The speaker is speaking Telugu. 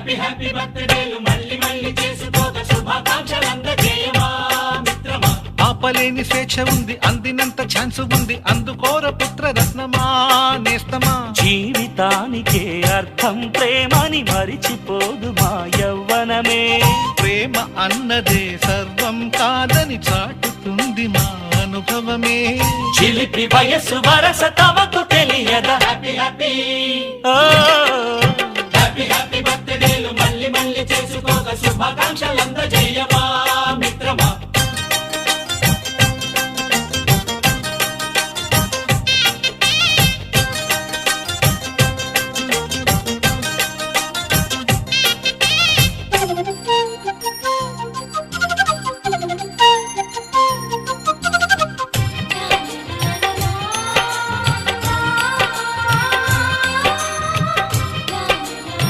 హ్యాపీ హ్యాపీ బర్త్డేలు మళ్ళీ మళ్ళీ చేసుకోక శుభాకాంక్షలు అందజేయమా మిత్రమా. ఆపలేని స్వేచ్ఛ ఉంది, అందినంత ఛాన్స్ ఉంది, అందుకోర పుత్ర రత్నమా నేస్తమా. జీవితానికే అర్థం ప్రేమని మరిచిపోదు మా యవ్వనమే. ప్రేమ అన్నదే సర్వం కాదని చాటుతుంది మా అనుభవమే. చిలిపి వయస్సు వరస తమకు తెలియదా. హ్యాపీ హ్యాపీ ఓ హ్యాపీ హ్యాపీ బర్త్డేలు మళ్ళీ మళ్ళీ చేసుకోక శుభాకాంక్షలు అందజేయమా.